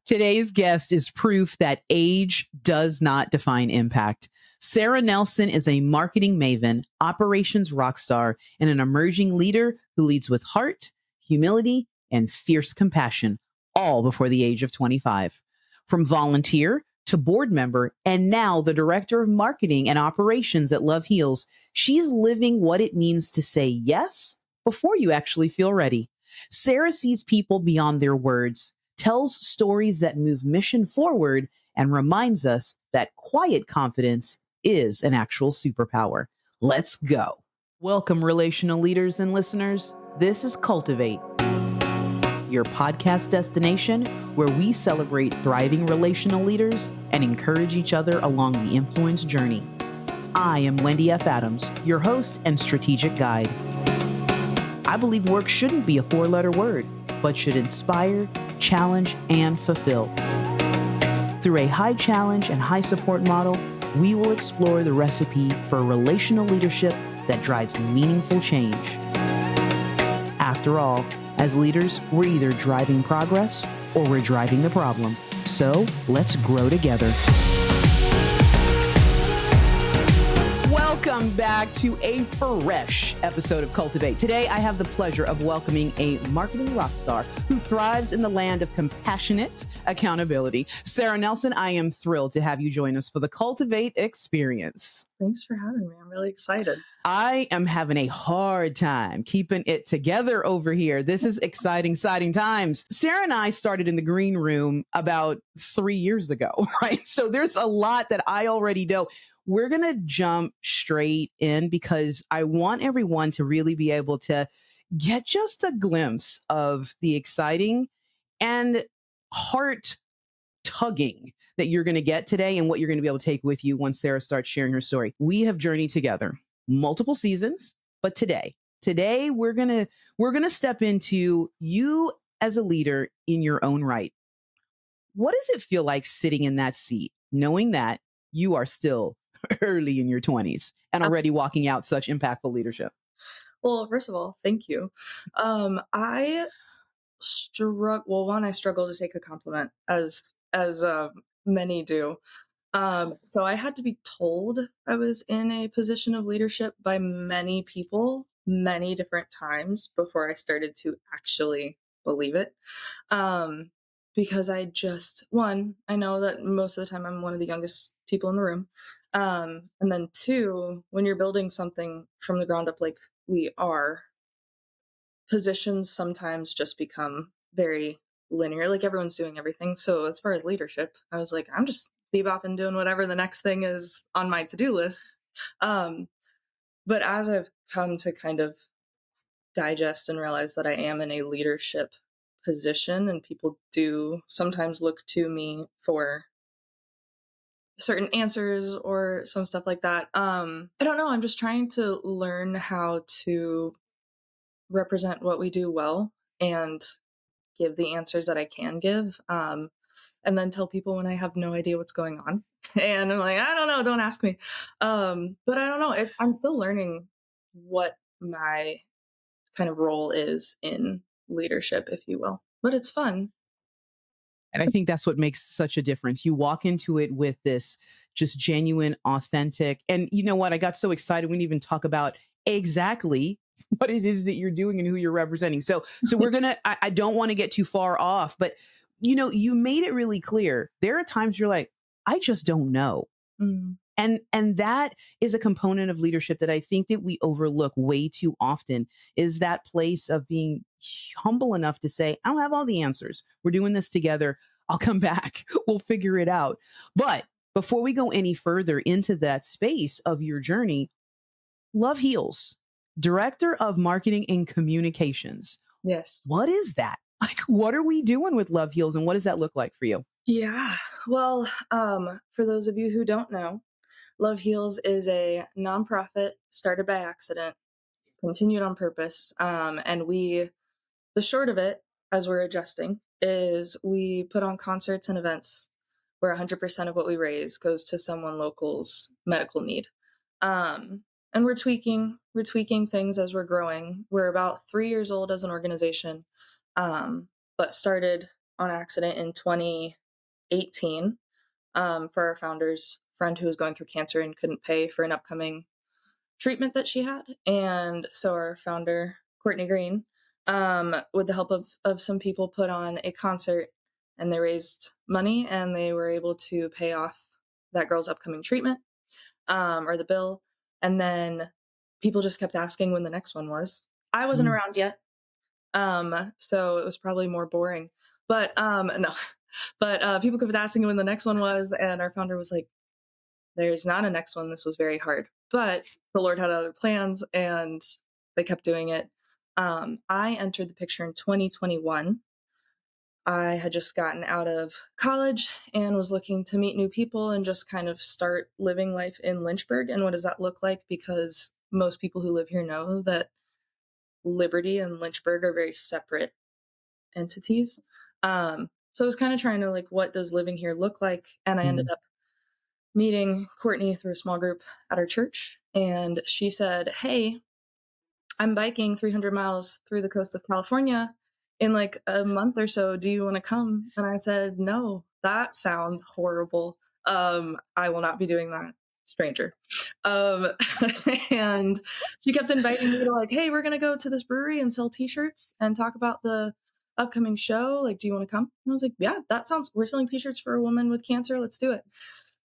Today's guest is proof that age does not define impact. Sarah Nelson is a marketing maven, operations rock star, and an emerging leader who leads with heart, humility, and fierce compassion, all before the age of 25. From volunteer to board member, and now the director of marketing and operations at Love Heals, she's living what it means to say yes before you actually feel ready. Sarah sees people beyond their words, tells stories that move mission forward, and reminds us that quiet confidence is an actual superpower. Let's go. Welcome, relational leaders and listeners. This is Cultivate, your podcast destination where we celebrate thriving relational leaders and encourage each other along the influence journey. I am Wendy F. Adams, your host and strategic guide. I believe work shouldn't be a four-letter word, but should inspire, challenge, and fulfill. Through a high challenge and high support model, we will explore the recipe for relational leadership that drives meaningful change. After all, as leaders, we're either driving progress or we're driving the problem. So let's grow together. Welcome back to a fresh episode of Cultivate. Today, I have the pleasure of welcoming a marketing rock star who thrives in the land of compassionate accountability. Sarah Nelson, I am thrilled to have you join us for the Cultivate Experience. Thanks for having me. I'm really excited. I am having a hard time keeping it together over here. This is exciting times. Sarah and I started in the green room about 3 years ago, right? So there's a lot that I already know. We're going to jump straight in because I want everyone to really be able to get just a glimpse of the exciting and heart tugging that you're going to get today and what you're going to be able to take with you once Sarah starts sharing her story. We have journeyed together multiple seasons, but today we're going to step into you as a leader in your own right. What does it feel like sitting in that seat, knowing that you are still early in your 20s and already walking out such impactful leadership? Well, first of all, thank you. I struggle to take a compliment as many do. So I had to be told I was in a position of leadership by many people many different times before I started to actually believe it. Because I know that most of the time I'm one of the youngest people in the room. And then two, when you're building something from the ground up like we are, positions sometimes just become very linear, like everyone's doing everything. So as far as leadership, I was like, I'm just bebopping doing whatever the next thing is on my to-do list. But as I've come to kind of digest and realize that I am in a leadership position and people do sometimes look to me for certain answers or some stuff like that. I don't know. I'm just trying to learn how to represent what we do well and give the answers that I can give. And then tell people when I have no idea what's going on. And I'm like, I don't know, don't ask me. But I don't know. I'm still learning what my kind of role is in leadership, if you will. But it's fun. And I think that's what makes such a difference. You walk into it with this just genuine, authentic. And you know what? I got so excited. We didn't even talk about exactly what it is that you're doing and who you're representing. So we're going to, I don't want to get too far off, but you know, you made it really clear. There are times you're like, I just don't know. Mm. And that is a component of leadership that I think that we overlook way too often, is that place of being humble enough to say, I don't have all the answers. We're doing this together. I'll come back. We'll figure it out. But before we go any further into that space of your journey, Love Heals, Director of Marketing and Communications. Yes. What is that? Like, what are we doing with Love Heals and what does that look like for you? Yeah. Well, for those of you who don't know, Love Heals is a nonprofit started by accident, continued on purpose. And the short of it, as we're adjusting, is we put on concerts and events where 100% of what we raise goes to someone local's medical need. And we're tweaking things as we're growing. We're about 3 years old as an organization, but started on accident in 18 for our founder's friend who was going through cancer and couldn't pay for an upcoming treatment that she had. And so our founder, Courtney Green, with the help of some people, put on a concert, and they raised money and they were able to pay off that girl's upcoming treatment, or the bill. And then people just kept asking when the next one was. I wasn't around yet. So it was probably more boring, but no, but people kept asking when the next one was. And our founder was like, there's not a next one. This was very hard, but the Lord had other plans and they kept doing it. I entered the picture in 2021. I had just gotten out of college and was looking to meet new people and just kind of start living life in Lynchburg. And what does that look like? Because most people who live here know that Liberty and Lynchburg are very separate entities. So I was kind of trying to, like, what does living here look like? And I ended up meeting Courtney through a small group at our church. And she said, hey, I'm biking 300 miles through the coast of California in like a month or so. Do you want to come? And I said, no, that sounds horrible. I will not be doing that, stranger. Um, and she kept inviting me to, like, hey, we're going to go to this brewery and sell t-shirts and talk about the upcoming show. Like, do you want to come? And I was like, yeah, that sounds, we're selling t-shirts for a woman with cancer. Let's do it.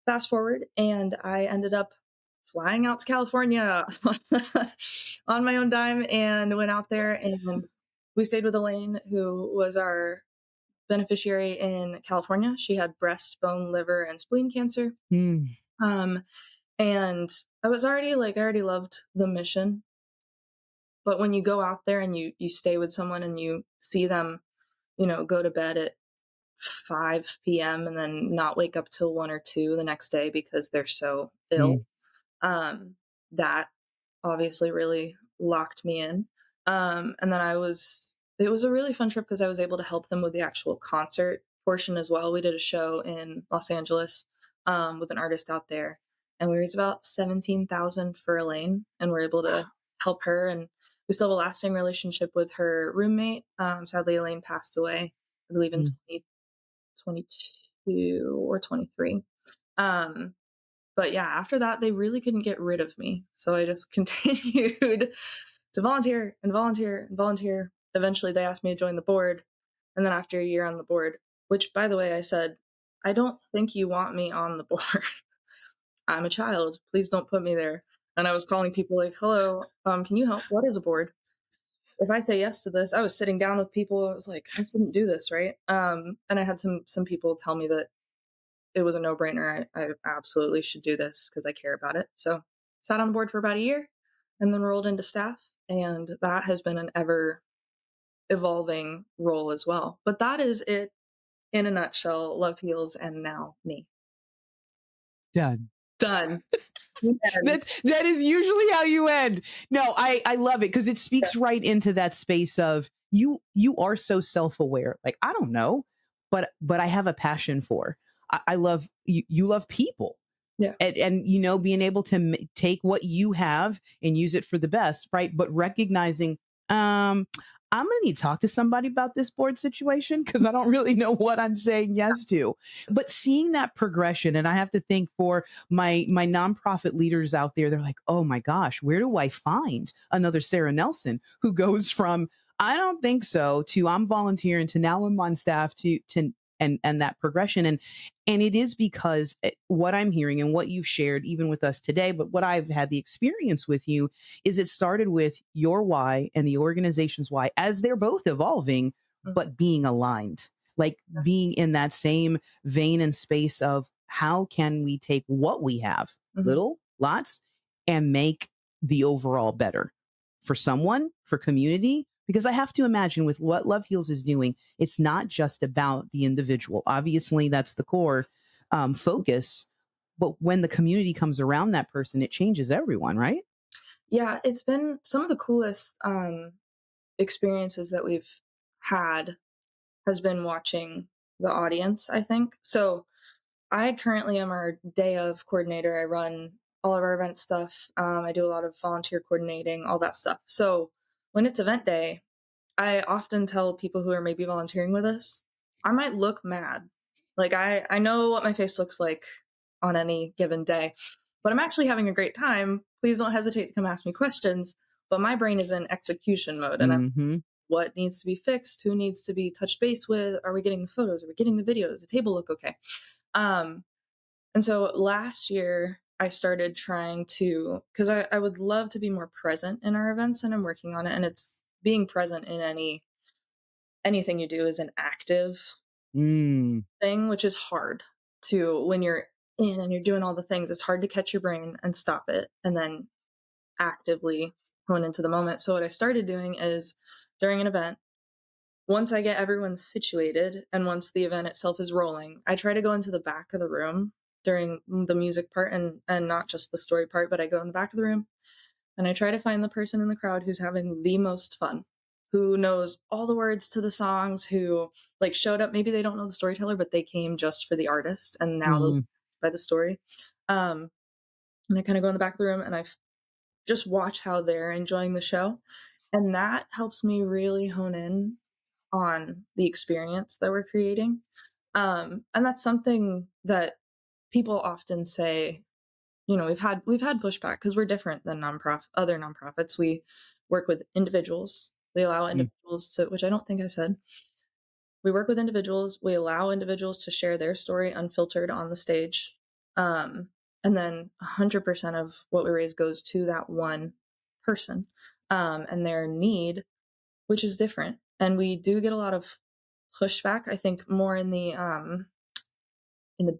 Fast forward, and I ended up flying out to California on my own dime and went out there, and we stayed with Elaine, who was our beneficiary in California. She had breast, bone, liver, and spleen cancer. And I was already like, I already loved the mission. But when you go out there and you stay with someone and you see them, go to bed at 5 p.m. and then not wake up till 1 or 2 the next day because they're so ill, that obviously really locked me in. And then it was a really fun trip because I was able to help them with the actual concert portion as well. We did a show in Los Angeles with an artist out there, and we raised about 17,000 for Elaine, and we're able to help her. And we still have a lasting relationship with her roommate. Sadly, Elaine passed away, I believe, in 2022 or 23. But yeah, after that, they really couldn't get rid of me. So I just continued to volunteer and volunteer and volunteer. Eventually, they asked me to join the board. And then after a year on the board, which, by the way, I said, I don't think you want me on the board. I'm a child. Please don't put me there. And I was calling people like, hello, can you help? What is a board? If I say yes to this, I was sitting down with people. I was like, I shouldn't do this, right? And I had some people tell me that it was a no-brainer. I absolutely should do this because I care about it. So sat on the board for about a year and then rolled into staff. And that has been an ever evolving role as well. But that is it in a nutshell. Love Heals and now me. Done. That That is usually how you end. No, I love it because it speaks right into that space of you are so self-aware. Like, I don't know, but I have a passion for. I love you. You love people. Yeah. And being able to take what you have and use it for the best, right? But recognizing, I'm going to need to talk to somebody about this board situation because I don't really know what I'm saying yes to. But seeing that progression, and I have to think for my nonprofit leaders out there, they're like, oh my gosh, where do I find another Sarah Nelson who goes from I don't think so to I'm volunteering to now I'm on staff to and that progression. And it is because what I'm hearing and what you've shared, even with us today, but what I've had the experience with you is it started with your why and the organization's why as they're both evolving, but being aligned, like being in that same vein and space of how can we take what we have, little, lots, and make the overall better for someone, for community. Because I have to imagine with what Love Heals is doing, it's not just about the individual. Obviously, that's the core focus. But when the community comes around that person, it changes everyone, right? Yeah, it's been some of the coolest experiences that we've had has been watching the audience, I think. So I currently am our day of coordinator. I run all of our event stuff. I do a lot of volunteer coordinating, all that stuff. So when it's event day, I often tell people who are maybe volunteering with us, I might look mad Like I know what my face looks like on any given day, but I'm actually having a great time. Please don't hesitate to come ask me questions. But my brain is in execution mode, and I'm Mm-hmm. what needs to be fixed, who needs to be touched base with, are we getting the photos, are we getting the videos, does the table look okay? Um, and so last year I started trying to, because I would love to be more present in our events, and I'm working on it. And it's being present in anything you do is an active Mm. thing, which is hard to when you're in and you're doing all the things. It's hard to catch your brain and stop it and then actively hone into the moment. So what I started doing is during an event, once I get everyone situated and once the event itself is rolling, I try to go into the back of the room during the music part and not just the story part, but I go in the back of the room and I try to find the person in the crowd who's having the most fun, who knows all the words to the songs, who like showed up. Maybe they don't know the storyteller, but they came just for the artist and now they'll Mm. by the story. Um, and I kind of go in the back of the room and just watch how they're enjoying the show. And that helps me really hone in on the experience that we're creating. And that's something that people often say, we've had pushback because we're different than other nonprofits. We work with individuals. We allow Mm. individuals to, which I don't think I said. We work with individuals. We allow individuals to share their story unfiltered on the stage. Um, and then 100% of what we raise goes to that one person and their need, which is different. And we do get a lot of pushback, I think, more in the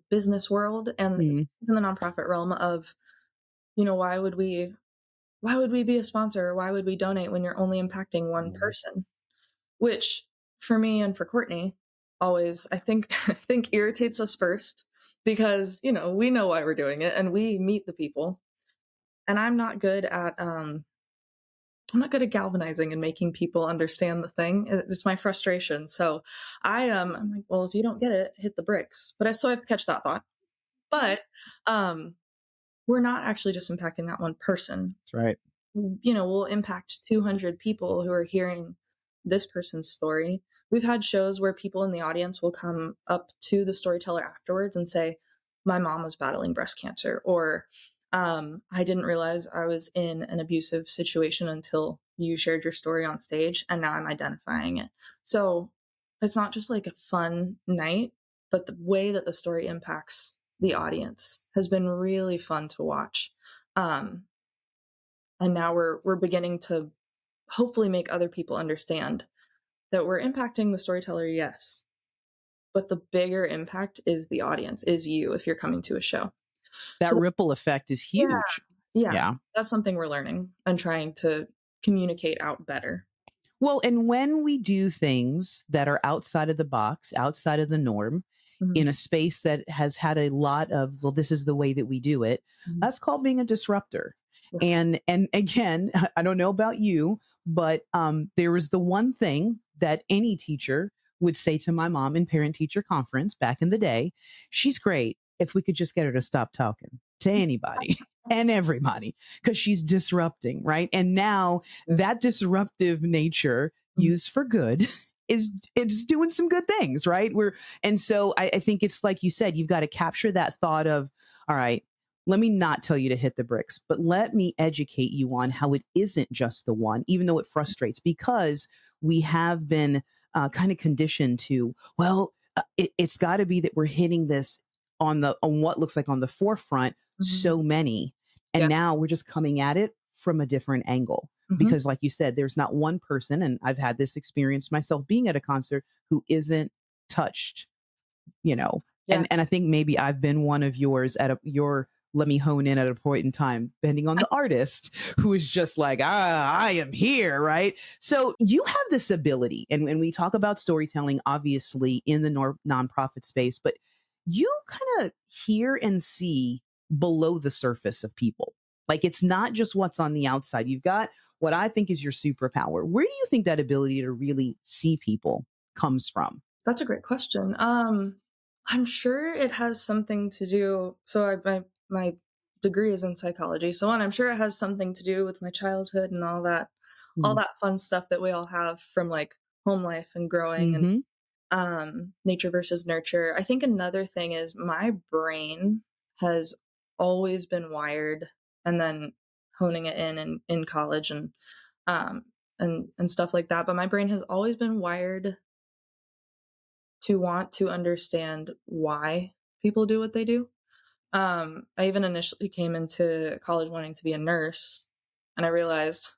business world and Mm. in the nonprofit realm of, why would we be a sponsor? Or why would we donate when you're only impacting one Mm. person? Which for me and for Courtney always I think I think irritates us first because, we know why we're doing it and we meet the people. And I'm not good at galvanizing and making people understand the thing. It's my frustration. So I'm like, well, if you don't get it, hit the bricks. So I have to catch that thought. But um we're not actually just impacting that one person. That's right. Will impact 200 people who are hearing this person's story. We've had shows where people in the audience will come up to the storyteller afterwards and say, my mom was battling breast cancer, or I didn't realize I was in an abusive situation until you shared your story on stage, and now I'm identifying it. So it's not just like a fun night, but the way that the story impacts the audience has been really fun to watch. Um, and now we're beginning to hopefully make other people understand that we're impacting the storyteller, yes, but the bigger impact is the audience, is you if you're coming to a show. That So ripple effect is yeah, huge. yeah, Yeah. that's something we're learning and trying to communicate out better. Well, and when we do things that are outside of the box, outside of the norm, Mhm, in a space that has had a lot of, well, this is the way that we do it, mhm. that's called being a disruptor. Yes. And again, I don't know about you, but there was the one thing that any teacher would say to my mom in parent teacher conference back in the day. She's great if we could just get her to stop talking to anybody and everybody, because she's disrupting, right? And now Yes. that disruptive nature Mhm, used for good is it's doing some good things, right? And so I think it's like you said, you've got to capture that thought of, all right, let me not tell you to hit the bricks, but let me educate you on how it isn't just the one, even though it frustrates, because we have been kind of conditioned to, well, it's got to be that we're hitting this on what looks like on the forefront mhm. so many, and Yeah. now we're just coming at it from a different angle. Mhm. Because like you said, there's not one person, and I've had this experience myself being at a concert, who isn't touched, you know. Yeah. And I think maybe I've been one of yours at your let me hone in at a point in time, depending on the artist, who is just like, I am here, right? So you have this ability, and when we talk about storytelling, obviously in the nonprofit space, but you kind of hear and see below the surface of people. Like it's not just what's on the outside. You've got what I think is your superpower. Where do you think that ability to really see people comes from? That's a great question. I'm sure it has something to do. So my degree is in psychology. So I'm sure it has something to do with my childhood and all that fun stuff that we all have from like home life and growing. And Mm-hmm. nature versus nurture. I think another thing is my brain has always been wired, and then honing it in college um, and stuff like that. But my brain has always been wired to want to understand why people do what they do. I even initially came into college wanting to be a nurse, and I realized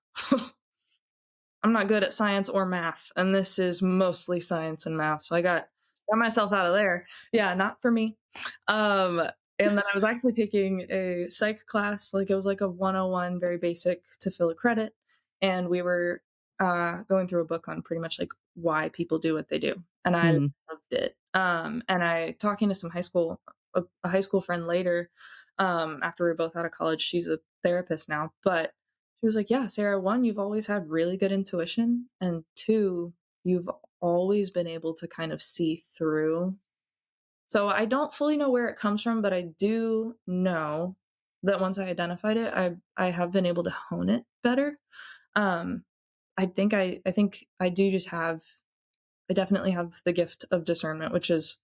I'm not good at science or math, and this is mostly science and math. So I got myself out of there. Yeah, not for me. Um, and then I was actually taking a psych class, like it was like a 101, very basic to fill a credit. And we were going through a book on pretty much like why people do what they do. And I Hmm. loved it. And I talking to some a high school friend later, after we were both out of college, she's a therapist now, but she was like, "Yeah, Sarah, one, you've always had really good intuition, and two, you've always been able to kind of see through." So I don't fully know where it comes from, but I do know that once I identified it, I have been able to hone it better. Um, I think I do just have I definitely have the gift of discernment, which is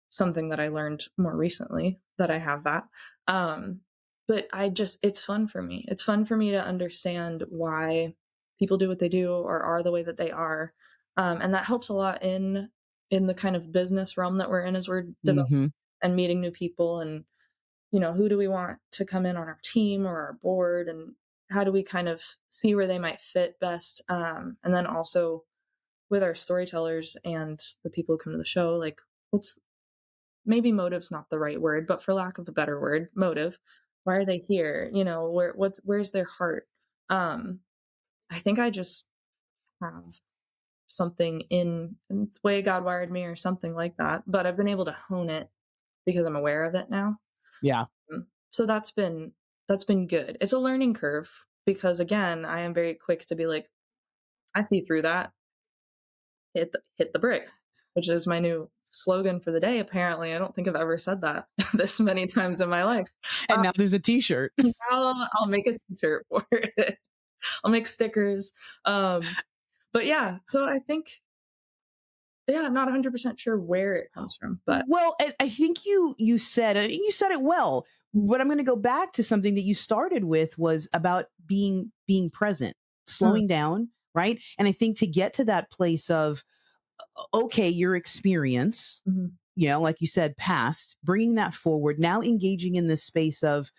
something that I learned more recently that I have that. Um, but it's fun for me. It's fun for me to understand why people do what they do or are the way that they are. And that helps a lot in the kind of business realm that we're in as we're developing Hmm. and meeting new people, and who do we want to come in on our team or our board, and how do we kind of see where they might fit best. And then also with our storytellers and the people who come to the show, like what's maybe motive's not the right word, but for lack of a better word, motive. Why are they here? Where's their heart? Um, I think I just have something in the way God wired me or something like that, but I've been able to hone it because I'm aware of it now. Yeah. So that's been good. It's a learning curve because again, I am very quick to be like, I see through that. Hit the bricks, which is my new slogan for the day. Apparently, I don't think I've ever said that this many times in my life. And now there's a t-shirt. I'll make a t-shirt for it. I'll make stickers. Um, but yeah, so I think, yeah, I'm not 100% sure where it comes from, but Well, I think you said it well. But I'm going to go back to something that you started with was about being present, mm, slowing down, right? And I think to get to that place of okay, your experience, mhm, like you said, past, bringing that forward, now engaging in this space of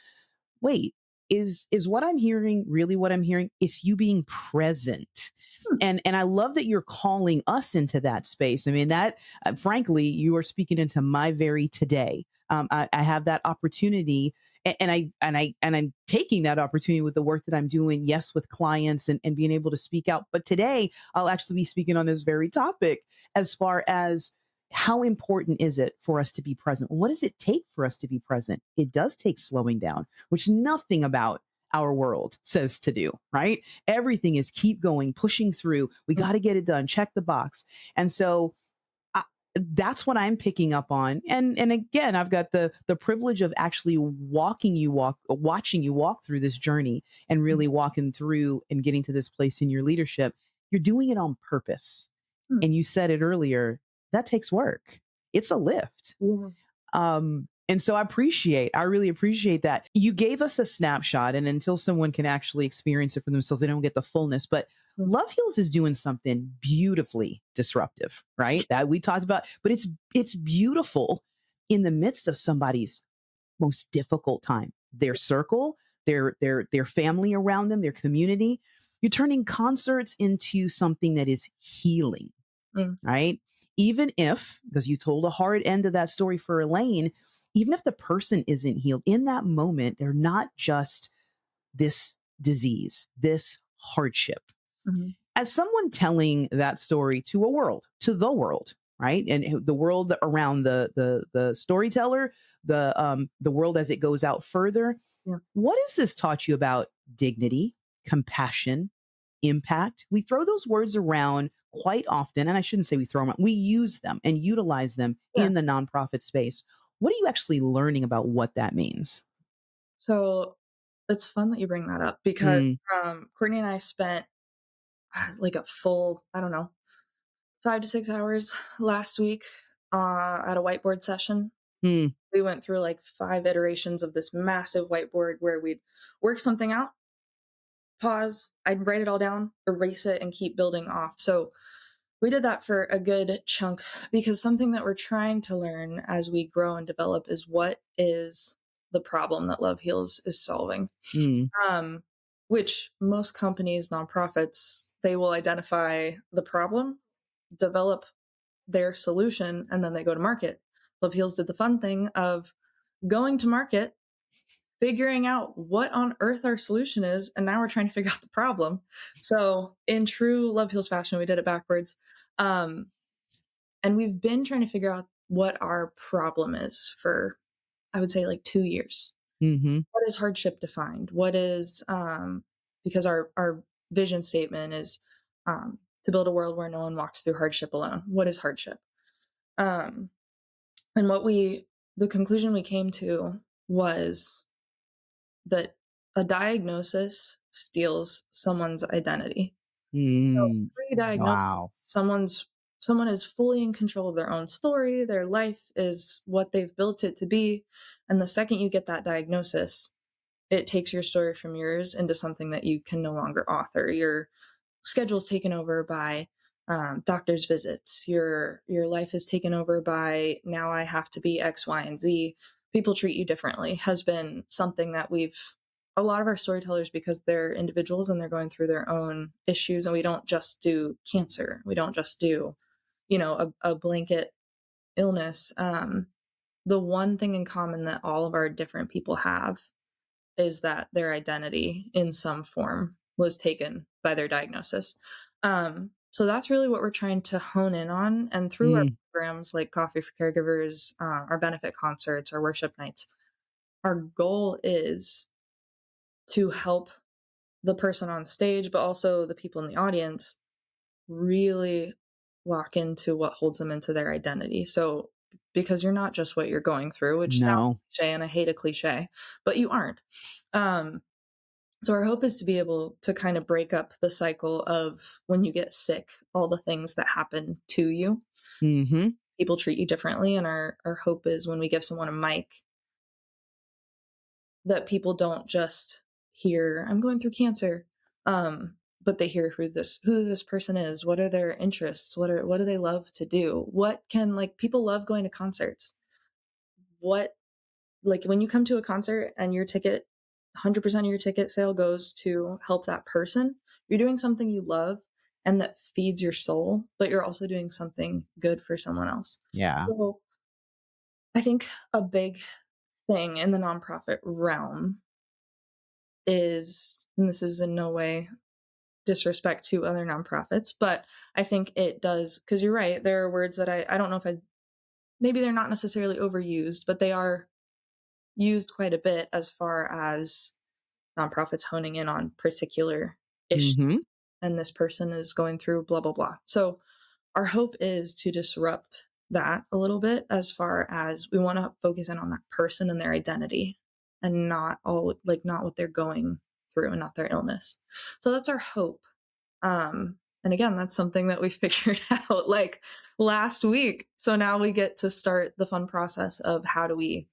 wait, is what I'm hearing really what I'm hearing? It's you being present. mm, And I love that you're calling us into that space. I mean, that frankly, you are speaking into my very today. I have that opportunity, and I'm taking that opportunity with the work that I'm doing. Yes, with clients and being able to speak out. But today, I'll actually be speaking on this very topic as far as how important is it for us to be present? What does it take for us to be present? It does take slowing down, which nothing about our world says to do, right? Everything is keep going, pushing through. We mm, got to get it done, check the box. And so I, that's what I'm picking up on. And again, I've got the privilege of actually watching you walk through this journey and mm, really walking through and getting to this place in your leadership. You're doing it on purpose. mm, And you said it earlier, that takes work. It's a lift. yeah, And so I really appreciate that. You gave us a snapshot, and until someone can actually experience it for themselves, they don't get the fullness. But mm, Love Heals is doing something beautifully disruptive, right? That we talked about, but it's beautiful in the midst of somebody's most difficult time. Their circle, their family around them, their community. You're turning concerts into something that is healing, mm, right? Even if, because you told a hard end of that story for Elaine, even if the person isn't healed in that moment, they're not just this disease, this hardship. mhm, As someone telling that story to to the world, right? And the world around the storyteller, the world as it goes out further, yeah, what has this taught you about dignity, compassion, impact? We throw those words around quite often, and I shouldn't say we throw them, we use them and utilize them yeah. in the nonprofit space. What are you actually learning about what that means? So it's fun that you bring that up because Mm, Courtney and I spent like a full, I don't know, 5 to 6 hours last week at a whiteboard session. Mm, We went through like 5 iterations of this massive whiteboard where we'd work something out, pause, I'd write it all down, erase it, and keep building off. So we did that for a good chunk because something that we're trying to learn as we grow and develop is what is the problem that Love Heals is solving. mm, Um, which most companies, nonprofits, they will identify the problem, develop their solution, and then they go to market. Love Heals did the fun thing of going to market, figuring out what on earth our solution is, and now we're trying to figure out the problem. So, in true Love Heals fashion, we did it backwards. Um, and we've been trying to figure out what our problem is for, I would say, like 2 years. mm-hmm, What is hardship defined? What is, because our vision statement is to build a world where no one walks through hardship alone. What is hardship? Um, and the conclusion we came to was that a diagnosis steals someone's identity. So mm. pre-diagnosis, Wow. someone is fully in control of their own story, their life is what they've built it to be, and the second you get that diagnosis, it takes your story from yours into something that you can no longer author. Your schedule's taken over by doctor's visits. Your life is taken over by now I have to be X, Y, and Z. People treat you differently has been something that a lot of our storytellers, because they're individuals and they're going through their own issues, and we don't just do cancer. We don't just do, a blanket illness. The one thing in common that all of our different people have is that their identity in some form was taken by their diagnosis. So that's really what we're trying to hone in on. And through our Mm, programs like Coffee for Caregivers, our benefit concerts, our worship nights, our goal is to help the person on stage, but also the people in the audience really lock into what holds them into their identity. So, because you're not just what you're going through, which sounds no. cliche, and I hate a cliche, but you aren't. Um, So our hope is to be able to kind of break up the cycle of when you get sick, all the things that happen to you. Mm-hmm. People treat you differently. And our hope is when we give someone a mic, that people don't just hear, I'm going through cancer. But they hear who this person is, what are their interests, what do they love to do? What can, like, people love going to concerts. What, like, when you come to a concert and your ticket, 100% of your ticket sale goes to help that person, you're doing something you love and that feeds your soul, but you're also doing something good for someone else. Yeah. So I think a big thing in the nonprofit realm is, and this is in no way disrespect to other nonprofits, but I think it does, because you're right, there are words that I don't know if maybe they're not necessarily overused, but they are used quite a bit as far as nonprofits honing in on particular issues, Mm-hmm. and this person is going through blah blah blah. So our hope is to disrupt that a little bit, as far as we want to focus in on that person and their identity, and not what they're going through and not their illness. So that's our hope. And again, that's something that we figured out like last week. So now we get to start the fun process of how do we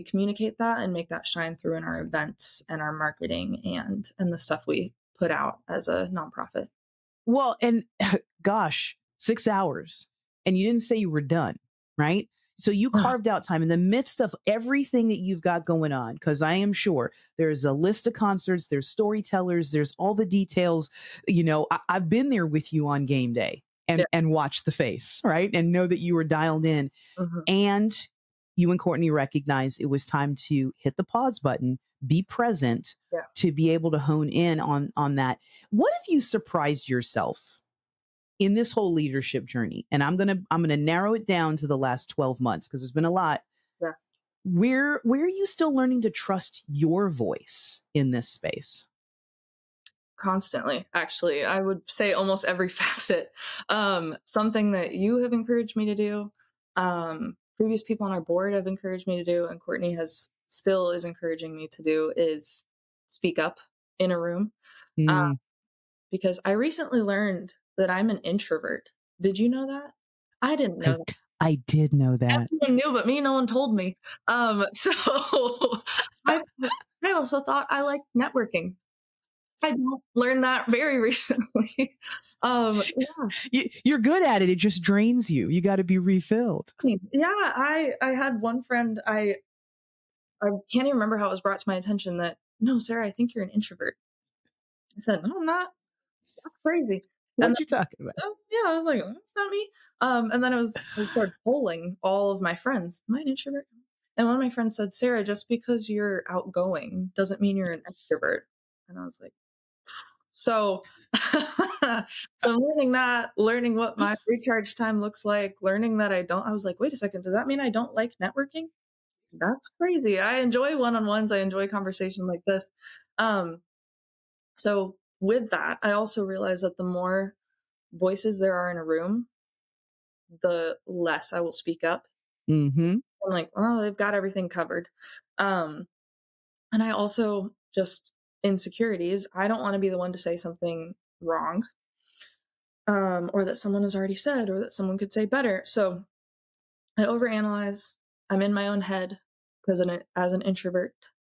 communicate that and make that shine through in our events and our marketing and the stuff we put out as a nonprofit. Well, and gosh, 6 hours. And you didn't say you were done, right? So you carved out time in the midst of everything that you've got going on, because I am sure there's a list of concerts, there's storytellers, there's all the details. I've been there with you on game day Yeah. and watched the face, right? And know that you were dialed in. Mhm. And you and Courtney recognized it was time to hit the pause button, be present, Yeah. to be able to hone in on that. What if you surprised yourself in this whole leadership journey? And I'm gonna narrow it down to the last 12 months, because there's been a lot. Yeah. Where are you still learning to trust your voice in this space? Constantly, actually. I would say almost every facet. Something that you have encouraged me to do, previous people on our board have encouraged me to do, and Courtney has still is encouraging me to do, is speak up in a room. Uh, Mm, because I recently learned that I'm an introvert. Did you know that? I didn't know I that. I did know that. Everyone knew but me, no one told me. So I I also thought I liked networking. I learned that very recently. Yeah, You're good at it. It just drains you. You got to be refilled. yeah, I had one friend, I can't even remember how it was brought to my attention that, "No, Sarah, I think you're an introvert." I said, "No, I'm not. That's crazy." And What you talking about? oh, yeah, I was like, "That's not me." And then I started polling all of my friends. Am I an introvert? And one of my friends said, "Sarah, just because you're outgoing doesn't mean you're an extrovert." And I was like, so so learning that, learning what my recharge time looks like, learning that I was like, wait a second, does that mean I don't like networking? That's crazy. I enjoy one-on-ones. I enjoy conversation like this. Um, so with that, I also realized that the more voices there are in a room, the less I will speak up. Mm-hmm. I'm like, oh, they've got everything covered. Um, and I also just insecurities. I don't want to be the one to say something wrong, or that someone has already said, or that someone could say better. So I overanalyze. I'm in my own head because as an introvert,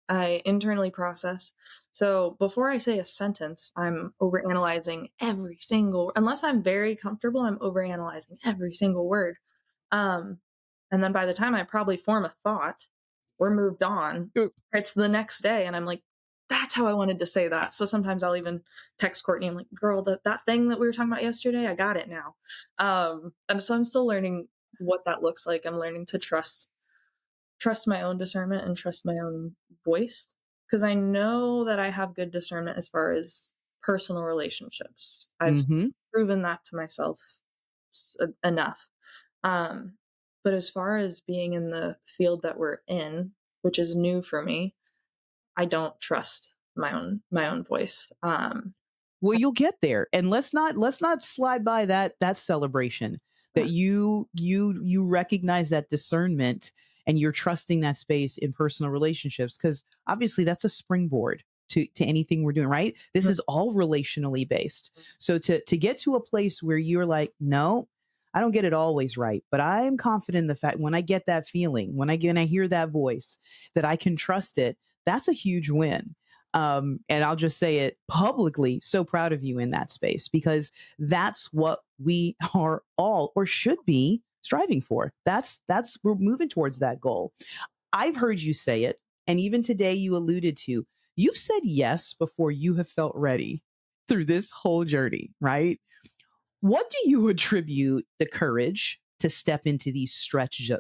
I internally process. So before I say a sentence, I'm overanalyzing every single, unless I'm very comfortable, I'm overanalyzing every single word. Um, and then by the time I probably form a thought, we're moved on. It's the next day, and I'm like, that's how I wanted to say that. So sometimes I'll even text Courtney. I'm like, girl, that thing that we were talking about yesterday, I got it now. And so I'm still learning what that looks like. I'm learning to trust my own discernment and trust my own voice, because I know that I have good discernment as far as personal relationships. I've Mm-hmm. proven that to myself enough. Um, but as far as being in the field that we're in, which is new for me, I don't trust my own voice. Well, you'll get there, and let's not slide by that celebration that Yeah, you recognize that discernment and you're trusting that space in personal relationships because obviously that's a springboard to anything we're doing. Right? This mhm, is all relationally based. So to get to a place where you're like, no, I don't get it always right, but I am confident in the fact when I get that feeling, when I hear that voice, that I can trust it. That's a huge win. And I'll just say it publicly, so proud of you in that space because that's what we are all or should be striving for. That's we're moving towards that goal. I've heard you say it, and even today you alluded to you've said yes before you have felt ready through this whole journey, right? What do you attribute the courage to step into these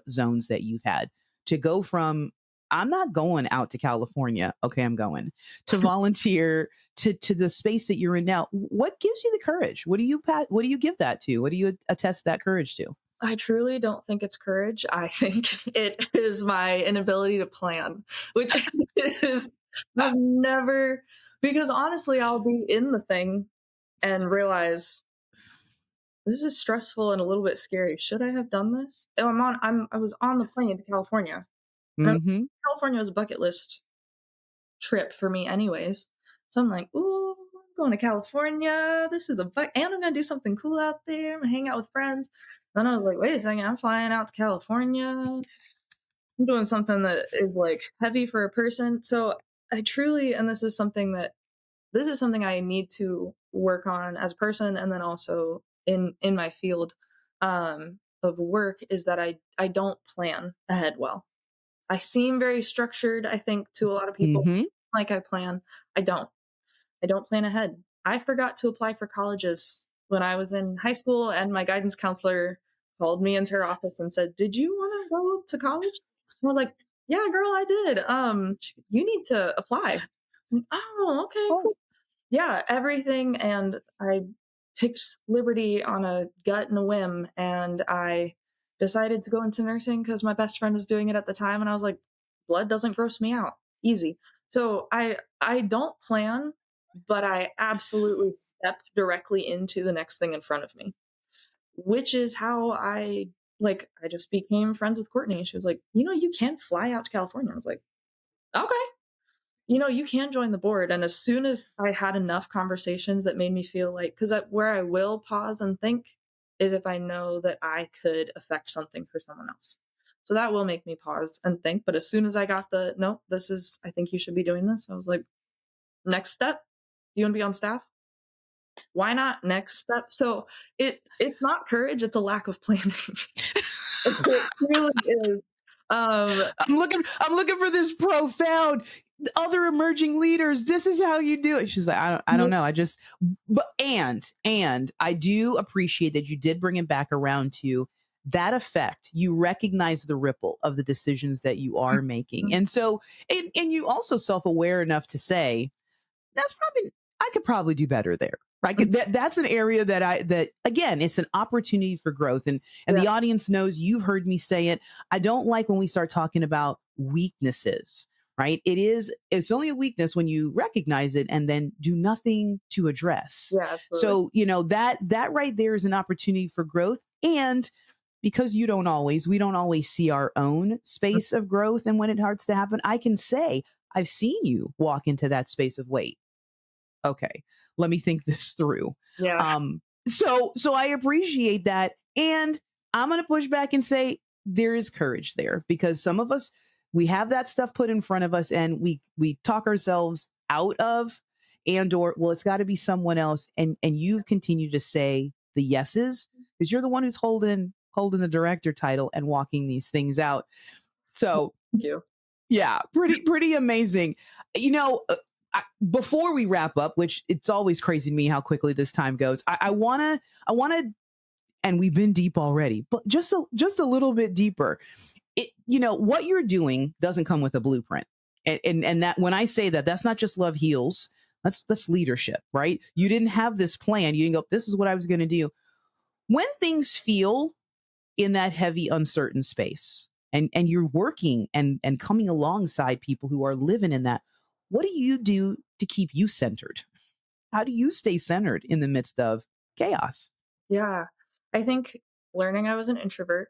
zones that you've had to go from I'm not going out to California, okay, I'm going to volunteer to the space that you're in now. What gives you the courage? What do you give that to? What do you attest that courage to? I truly don't think it's courage. I think it is my inability to plan, which is I've never, because honestly, I'll be in the thing and realize this is stressful and a little bit scary. Should I have done this? Oh, I was on the plane to California. And Mm-hmm. California was a bucket list trip for me anyways. So I'm like, ooh, I'm going to California. This is and I'm gonna do something cool out there. I'm gonna hang out with friends. Then I was like, wait a second, I'm flying out to California. I'm doing something that is like heavy for a person. So I truly, and this is something I need to work on as a person, and then also in my field of work, is that I don't plan ahead well. I seem very structured, I think, to a lot of people. Mm-hmm. Like I plan. I don't. I don't plan ahead. I forgot to apply for colleges when I was in high school, and my guidance counselor called me into her office and said, "Did you want to go to college?" And I was like, "Yeah, girl, I did. You need to apply." I was like, "Oh, okay, Oh, cool." Yeah, everything, and I picked Liberty on a gut and a whim, and I decided to go into nursing because my best friend was doing it at the time, and I was like, blood doesn't gross me out. Easy. So I don't plan, but I absolutely step directly into the next thing in front of me, which is how I just became friends with Courtney. She was like, you can fly out to California. I was like, okay. you can join the board. And as soon as I had enough conversations that made me feel like, because where I will pause and think is if I know that I could affect something for someone else. So that will make me pause and think. But as soon as I got no, I think you should be doing this, I was like, next step. Do you want to be on staff? Why not? Next step. So it's not courage, it's a lack of planning. It really is. I'm looking for this profound other emerging leaders. This is how you do it. She's like, I don't know. And I do appreciate that you did bring it back around to that effect. You recognize the ripple of the decisions that you are making. And so, and you also self-aware enough to say, I could probably do better there. Right. That's an area that again, it's an opportunity for growth. And Yeah. the audience knows, you've heard me say it. I don't like when we start talking about weaknesses, right? It's only a weakness when you recognize it and then do nothing to address. Yeah, So, that right there is an opportunity for growth. And because we don't always see our own space of growth. And when it starts to happen, I can say, I've seen you walk into that space of wait. Okay, let me think this through. Yeah. So I appreciate that. And I'm going to push back and say there is courage there, because some of us, we have that stuff put in front of us and we talk ourselves out of, well, it's got to be someone else. And you've continued to say the yeses because you're the one who's holding the director title and walking these things out. So Thank you. yeah, pretty amazing. Before we wrap up, which it's always crazy to me how quickly this time goes, I want to, and we've been deep already, but just a little bit deeper. What you're doing doesn't come with a blueprint. And that, when I say that, that's not just Love Heals. That's leadership, right? You didn't have this plan. You didn't go, this is what I was going to do. When things feel in that heavy, uncertain space, and you're working and coming alongside people who are living in that, what do you do to keep you centered? How do you stay centered in the midst of chaos? Yeah. I think learning I was an introvert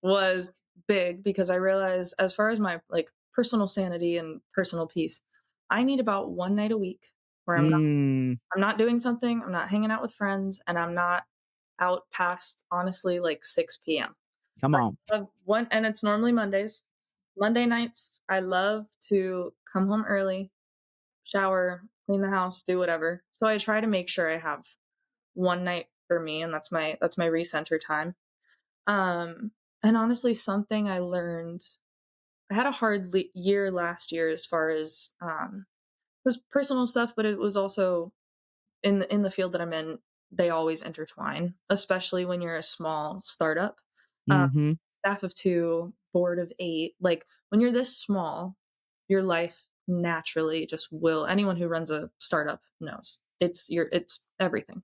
was big, because I realized, as far as my personal sanity and personal peace, I need about one night a week where I'm not doing something, I'm not hanging out with friends, and I'm not out past, honestly, 6 p.m. Come on. And it's normally Mondays. Monday nights, I love to come home early, shower, clean the house, do whatever. So I try to make sure I have one night for me, and that's my recenter time. And honestly, something I learned, I had a hard year last year as far as it was personal stuff, but it was also in the field that I'm in. They always intertwine, especially when you're a small startup. Mm-hmm. Staff of 2, board of 8. When you're this small, your life naturally just will. Anyone who runs a startup knows it's everything.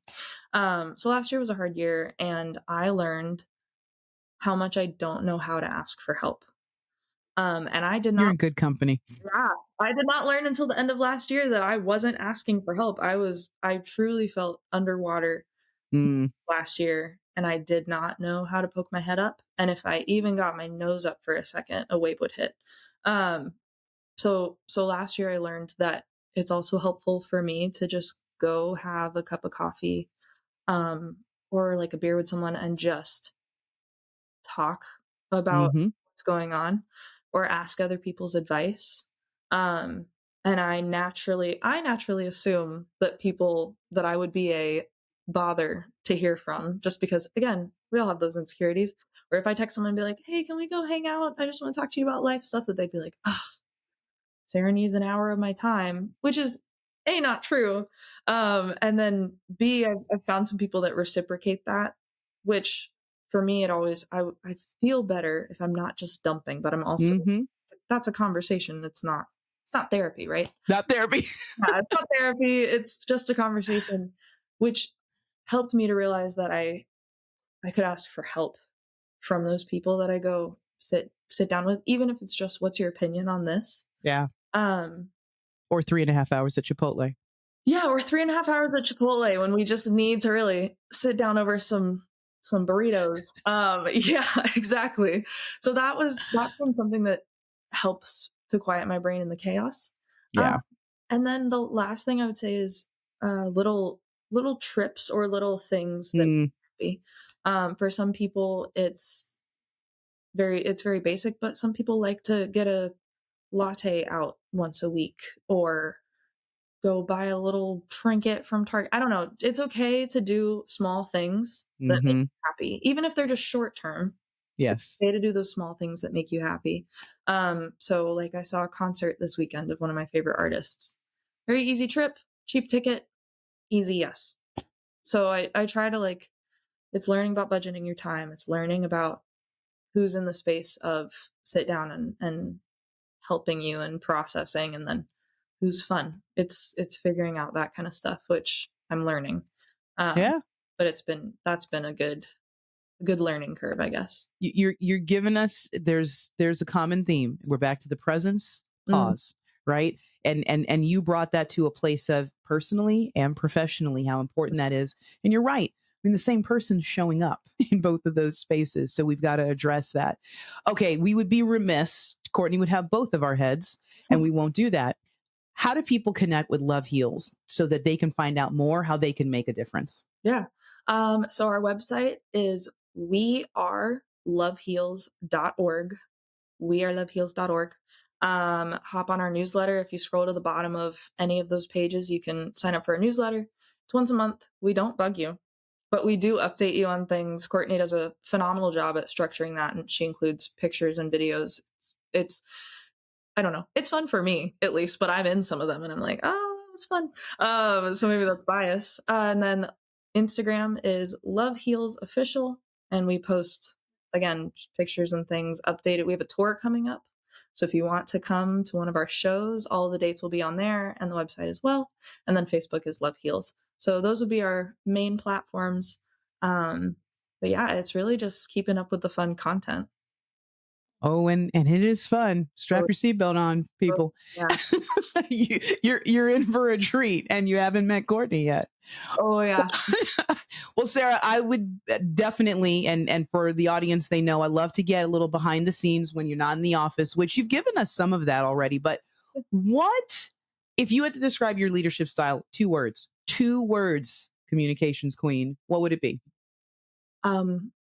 So last year was a hard year, and I learned how much I don't know how to ask for help. And I did You're not. in good company. Yeah, I did not learn until the end of last year that I wasn't asking for help. I truly felt underwater last year, and I did not know how to poke my head up. And if I even got my nose up for a second, a wave would hit. So last year I learned that it's also helpful for me to just go have a cup of coffee, or a beer with someone, and just talk about Mm-hmm. what's going on, or ask other people's advice. Um, and I naturally assume that I would be a bother to hear from, just because, again, we all have those insecurities. Or if I text someone and be like, hey, can we go hang out? I just want to talk to you about life stuff, that they'd be like, oh, Sarah needs an hour of my time, which is A, not true. And then B, I've found some people that reciprocate that, which for me, I feel better if I'm not just dumping, but I'm also, that's a conversation. It's not therapy, right? Not therapy. Yeah, it's not therapy. It's just a conversation, which helped me to realize that I could ask for help from those people that I go sit down with, even if it's just, what's your opinion on this? Yeah. Um, Or 3.5 hours at Chipotle. Yeah, or 3.5 hours at Chipotle when we just need to really sit down over some burritos. Yeah, exactly. So that's been something that helps to quiet my brain in the chaos. Um, Yeah. and then the last thing I would say is little trips or little things that Mm, make you happy. For some people, it's very basic, but some people like to get a latte out once a week or go buy a little trinket from Target. I don't know. It's okay to do small things that make hmm you happy, even if they're just short term. Yes. Okay to do those small things that make you happy. So like I saw a concert this weekend of one of my favorite artists. Very easy trip, cheap ticket, easy yes. So I try to like it's learning about budgeting your time. It's learning about who's in the space of sit down and helping you and processing and then who's fun. It's figuring out that kind of stuff, which I'm learning. Um, Yeah. but that's been a good learning curve, I guess. You're giving us there's a common theme. We're back to the presence, Mm, pause, right? And you brought that to a place of personally and professionally how important that is. And you're right. I mean, the same person's showing up in both of those spaces. So we've got to address that. Okay, we would be remiss. Courtney would have both of our heads, and we won't do that. How do people connect with Love Heals so that they can find out more how they can make a difference? yeah. So our website is weareloveheals.org. Weareloveheals.org. Hop on our newsletter. If you scroll to the bottom of any of those pages, you can sign up for a newsletter. It's once a month. We don't bug you, but we do update you on things. Courtney does a phenomenal job at structuring that, and she includes pictures and videos. It's I don't know. It's fun for me, at least, but I'm in some of them and I'm like, oh, it's fun. So maybe that's bias. And then Instagram is Love Heals Official, and we post again pictures and things updated. We have a tour coming up. So if you want to come to one of our shows, all of the dates will be on there and the website as well. And then Facebook is Love Heals. So those would be our main platforms. Um, but yeah, it's really just keeping up with the fun content. Oh, and it is fun. Strap Oh, your seatbelt on, oh, people. yeah. You're in for a treat, and you haven't met Courtney yet. Oh yeah. Well, Sarah, I would definitely, and for the audience, they know I love to get a little behind the scenes when you're not in the office, which you've given us some of that already. But what if you had to describe your leadership style? Two words, communications queen. What would it be?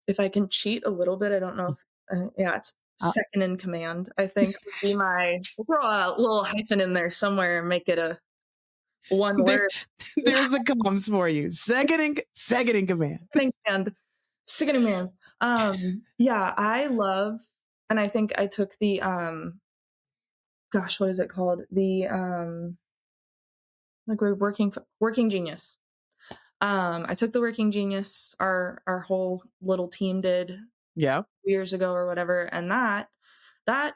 If I can cheat a little bit, I don't know if yeah, it's Uh, second in command, I think would be my we'll throw a little hyphen in there somewhere and make it a one there, word. there's the comms for you. Second in command. Second in command. Second in command. Yeah, I love and I think I took the gosh, what is it called? The like we're working genius. I took the working genius, our whole little team did Yeah. years ago or whatever, and that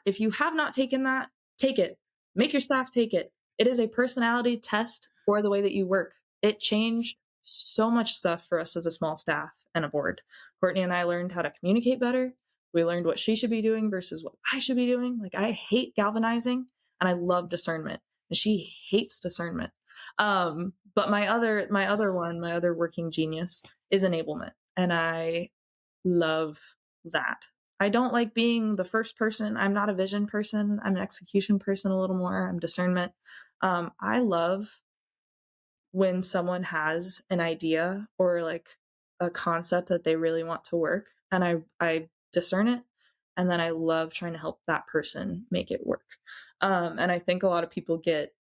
if you have not taken that, take it. Make your staff take it. It is a personality test for the way that you work. It changed so much stuff for us as a small staff and a board. Courtney and I learned how to communicate better. We learned what she should be doing versus what I should be doing. Like I hate galvanizing and I love discernment. And she hates discernment. But my other working genius is enablement. And I love that. I don't like being the first person. I'm not a vision person. I'm an execution person a little more. I'm discernment. I love when someone has an idea or like a concept that they really want to work and I discern it and then I love trying to help that person make it work. And I think a lot of people get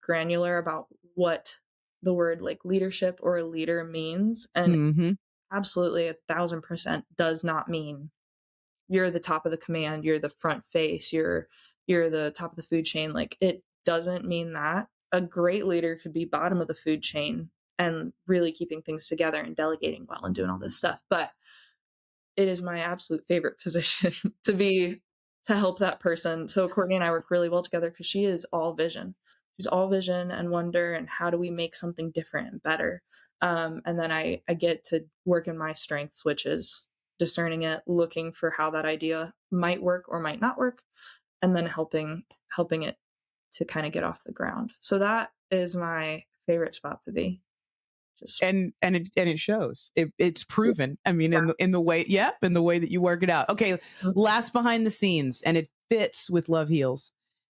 granular about what the word like leadership or a leader means and Mm-hmm. absolutely 1,000% does not mean you're the top of the command, you're the front face, you're the top of the food chain. Like it doesn't mean that. A great leader could be bottom of the food chain and really keeping things together and delegating well and doing all this stuff. But it is my absolute favorite position to help that person. So Courtney and I work really well together because she is all vision. She's all vision and wonder and how do we make something different and better. And then I get to work in my strengths, which is discerning it, looking for how that idea might work or might not work, and then helping it to kind of get off the ground. So that is my favorite spot to be. Just And it shows. It's yeah. proven. I mean, in the way, yeah, in the way that you work it out. Okay, last behind the scenes, and it fits with Love Heals.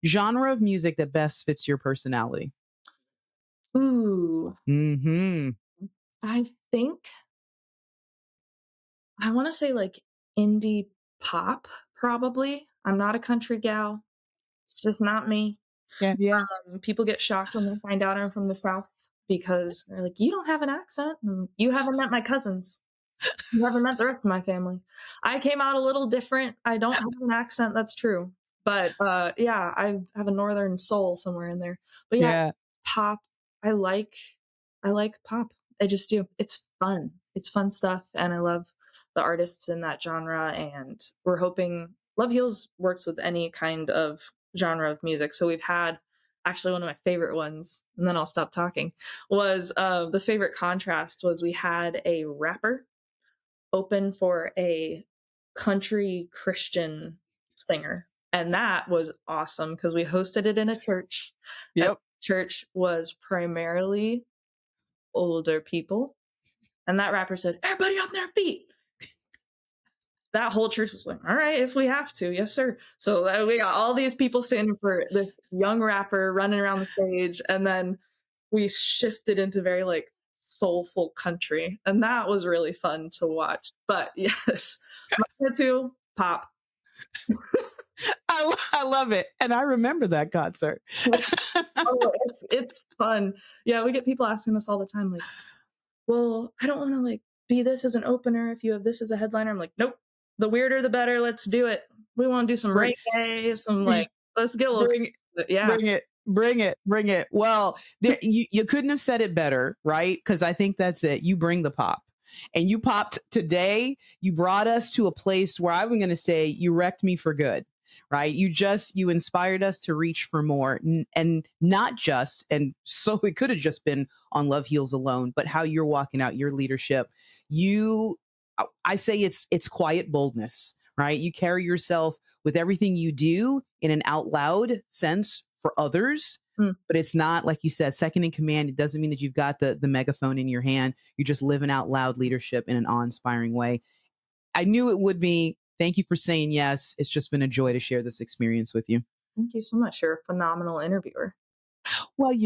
Genre of music that best fits your personality. Ooh, Mm-hmm. I think I want to say like indie pop, probably. I'm not a country gal. It's just not me. Yeah, yeah, People get shocked when they find out I'm from the South because they're like, "You don't have an accent. And you haven't met my cousins. You haven't met the rest of my family." I came out a little different. I don't have an accent, that's true. But, yeah, I have a northern soul somewhere in there. But yeah, yeah. pop, I like I like pop. I just do. It's fun. It's fun stuff, and I love the artists in that genre, and we're hoping Love Heals works with any kind of genre of music. So we've had actually one of my favorite ones, and then I'll stop talking, was, the favorite contrast was we had a rapper open for a country Christian singer. And that was awesome because we hosted it in a church. And Yep. the church was primarily older people. And that rapper said, "Everybody on their feet." That whole church was like, "All right, if we have to, yes, sir." So we got all these people standing for this young rapper running around the stage. And then we shifted into very like soulful country. And that was really fun to watch. But yes, my tattoo, pop. I love it. And I remember that concert. Oh, it's fun. Yeah, we get people asking us all the time, like, "Well, I don't want to like be this as an opener if you have this as a headliner." I'm like, "Nope. The weirder the better. Let's do it. We want to do some Bring, reggae, some like let's get a little bring, yeah." bring it, bring it, bring it. Well, you couldn't have said it better, right? Because I think that's it. You bring the pop. And you popped today. You brought us to a place where I'm going to say you wrecked me for good, right? You inspired us to reach for more, and not just, and so it could have just been on Love Heals alone, but how you're walking out your leadership. I say it's quiet boldness, right? You carry yourself with everything you do in an out loud sense for others. Mm. But it's not, like you said, second in command. It doesn't mean that you've got the megaphone in your hand. You're just living out loud leadership in an awe-inspiring way. I knew it would be. Thank you for saying yes. It's just been a joy to share this experience with you. Thank you so much. You're a phenomenal interviewer. Well,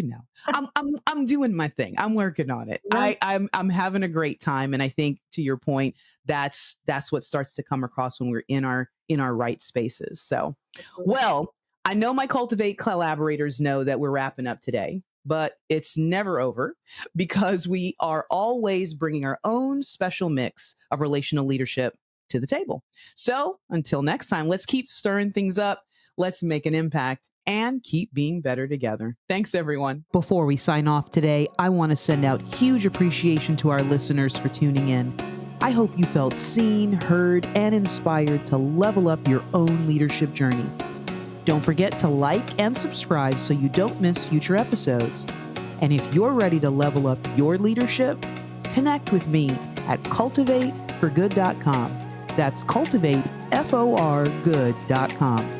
I'm doing my thing. I'm working on it. Yeah. I'm having a great time, and I think, to your point, that's what starts to come across when we're in our right spaces. So, well, I know my Cultivate collaborators know that we're wrapping up today, but it's never over because we are always bringing our own special mix of relational leadership to the table. So, until next time, let's keep stirring things up. Let's make an impact and keep being better together. Thanks, everyone. Before we sign off today, I want to send out huge appreciation to our listeners for tuning in. I hope you felt seen, heard, and inspired to level up your own leadership journey. Don't forget to like and subscribe so you don't miss future episodes. And if you're ready to level up your leadership, connect with me at cultivateforgood.com. That's cultivateforgood.com.